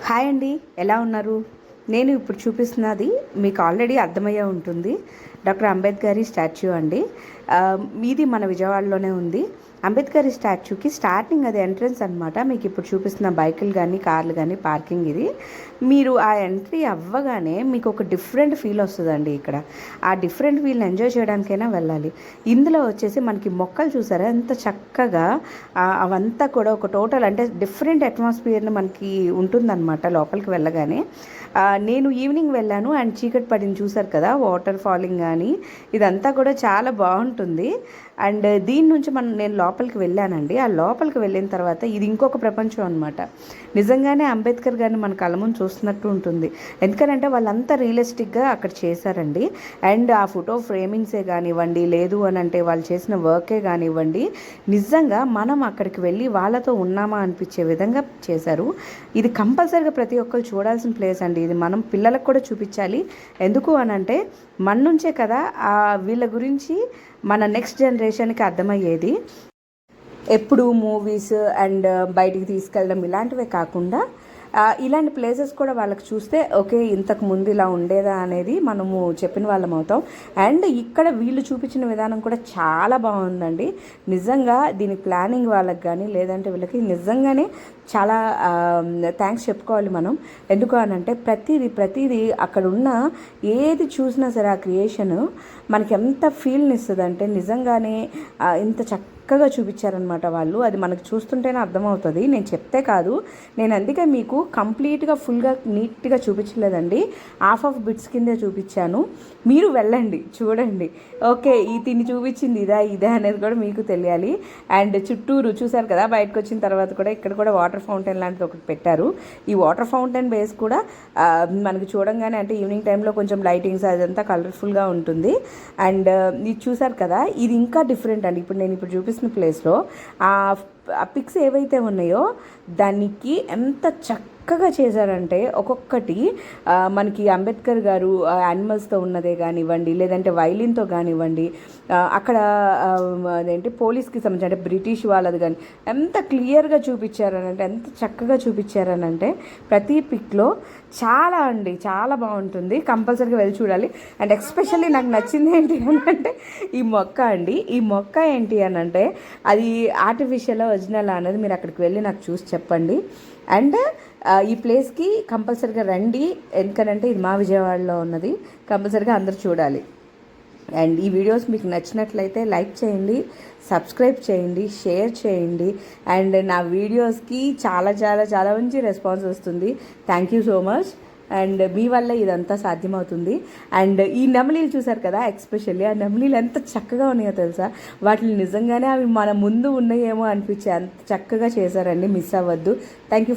Hi అండి, ఎలా ఉన్నారు? నేను ఇప్పుడు చూపిస్తున్నది మీకు ఆల్రెడీ అర్థమయ్యే ఉంటుంది. డాక్టర్ అంబేద్కర్ స్టాచ్యూ అండి. ఇది మన విజయవాడలోనే ఉంది. అంబేద్కర్ స్టాచ్యూకి స్టార్టింగ్ అది ఎంట్రన్స్ అనమాట. మీకు ఇప్పుడు చూపిస్తున్న బైకులు కానీ కార్లు కానీ పార్కింగ్ ఇది. మీరు ఆ ఎంట్రీ అవ్వగానే మీకు ఒక డిఫరెంట్ ఫీల్ వస్తుందండి. ఇక్కడ ఆ డిఫరెంట్ ఫీల్ని ఎంజాయ్ చేయడానికైనా వెళ్ళాలి. ఇందులో వచ్చేసి మనకి మొక్కలు చూసారా ఎంత చక్కగా, అవంతా కూడా ఒక టోటల్ అంటే డిఫరెంట్ అట్మాస్ఫియర్ని మనకి ఉంటుందన్నమాట లోపలికి వెళ్ళగానే. నేను ఈవినింగ్ వెళ్ళాను అండ్ చీకటి పడింది చూసారు కదా, వాటర్ ఫాలింగ్ కానీ ఇదంతా కూడా చాలా బాగుంటుంది. అండ్ దీని నుంచి నేను లోపలికి వెళ్ళానండి. ఆ లోపలికి వెళ్ళిన తర్వాత ఇది ఇంకొక ప్రపంచం అనమాట. నిజంగానే అంబేద్కర్ గారిని మన కళ్ళ ముందు చూస్తున్నట్టు ఉంటుంది. ఎందుకంటే వాళ్ళంతా రియలిస్టిక్గా అక్కడ చేశారండి. అండ్ ఆ ఫోటో ఫ్రేమింగ్సే కానివ్వండి, లేదు అని అంటే వాళ్ళు చేసిన వర్కే కానివ్వండి, నిజంగా మనం అక్కడికి వెళ్ళి వాళ్ళతో ఉన్నామా అనిపించే విధంగా చేశారు. ఇది కంపల్సరీగా ప్రతి ఒక్కరు చూడాల్సిన ప్లేస్ అండి. ఇది మనం పిల్లలకు కూడా చూపించాలి. ఎందుకు అని అంటే మన నుంచే కదా వీళ్ళ గురించి మన నెక్స్ట్ జనరేషన్కి అర్థమయ్యేది. ఎప్పుడు మూవీస్ అండ్ బయటికి తీసుకెళ్ళడం ఇలాంటివే కాకుండా ఇలాంటి ప్లేసెస్ కూడా వాళ్ళకి చూస్తే ఓకే ఇంతకు ముందు ఇలా ఉండేదా అనేది మనము చెప్పిన వాళ్ళం అవుతాం. అండ్ ఇక్కడ వీళ్ళు చూపించిన విధానం కూడా చాలా బాగుందండి. నిజంగా దీని ప్లానింగ్ వాళ్ళకి కానీ లేదంటే వీళ్ళకి నిజంగానే చాలా థ్యాంక్స్ చెప్పుకోవాలి మనం. ఎందుకు అనంటే ప్రతిదీ అక్కడ ఉన్న ఏది చూసినా సరే ఆ క్రియేషన్ మనకి ఎంత ఫీల్ని ఇస్తుంది అంటే నిజంగానే ఇంత చక్కగా చూపించారనమాట వాళ్ళు. అది మనకు చూస్తుంటేనే అర్థమవుతుంది, నేను చెప్తే కాదు. నేను అందుకే మీకు కంప్లీట్గా ఫుల్గా నీట్గా చూపించలేదండి, హాఫ్ ఆఫ్ బిట్స్ కిందే చూపించాను. మీరు వెళ్ళండి, చూడండి. ఓకే దీన్ని చూపించింది ఇదా అనేది కూడా మీకు తెలియాలి. అండ్ చుట్టూరు చూసారు కదా, బయటకు వచ్చిన తర్వాత కూడా ఇక్కడ కూడా వాటర్ ఫౌంటైన్ లాంటిది ఒకటి పెట్టారు. ఈ వాటర్ ఫౌంటైన్ బేస్ కూడా మనకి చూడంగానే అంటే ఈవినింగ్ టైంలో కొంచెం లైటింగ్స్ అదంతా కలర్ఫుల్గా ఉంటుంది. అండ్ ఇది చూసారు కదా, ఇది ఇంకా డిఫరెంట్ అండి. నేను ఇప్పుడు చూపిస్తున్న ప్లేస్లో ఆ పిక్స్ ఏవైతే ఉన్నాయో దానికి ఎంత చక్కగా చేశారంటే ఒక్కొక్కటి మనకి అంబేద్కర్ గారు యానిమల్స్తో ఉన్నదే కానివ్వండి, లేదంటే వైలిన్తో కానివ్వండి, అక్కడ అదేంటి పోలీస్కి సంబంధించి అంటే బ్రిటిష్ వాళ్ళది కానీ ఎంత క్లియర్గా చూపించారనంటే, ఎంత చక్కగా చూపించారనంటే ప్రతి పిక్లో చాలా బాగుంటుంది. కంపల్సరీగా వెళ్ళి చూడాలి. అండ్ ఎస్పెషల్లీ నాకు నచ్చింది ఏంటి అని అంటే ఈ మొక్క అండి. ఈ మొక్క ఏంటి అని అంటే అది ఆర్టిఫిషియల్ ఒరిజినల్ అనేది మీరు అక్కడికి వెళ్ళి నాకు చూసి చెప్పండి. అండ్ ఈ ప్లేస్కి కంపల్సరీగా రండి, ఎందుకంటే ఇది మా విజయవాడలో ఉన్నది. కంపల్సరీగా అందరూ చూడాలి. అండ్ ఈ వీడియోస్ మీకు నచ్చినట్లయితే లైక్ చేయండి, సబ్స్క్రైబ్ చేయండి, షేర్ చేయండి. అండ్ నా వీడియోస్కి చాలా మంచి రెస్పాన్స్ వస్తుంది. Thank you so much. And మీ వల్ల ఇదంతా సాధ్యమవుతుంది. అండ్ ఈ నెమలీలు చూసారు కదా, ఎస్పెషల్లీ ఆ నెమలీలు ఎంత చక్కగా ఉన్నాయో తెలుసా. వాటిని నిజంగానే అవి మన ముందు ఉన్నాయేమో అనిపించే అంత చక్కగా చేశారండి. మిస్ అవ్వద్దు. Thank you.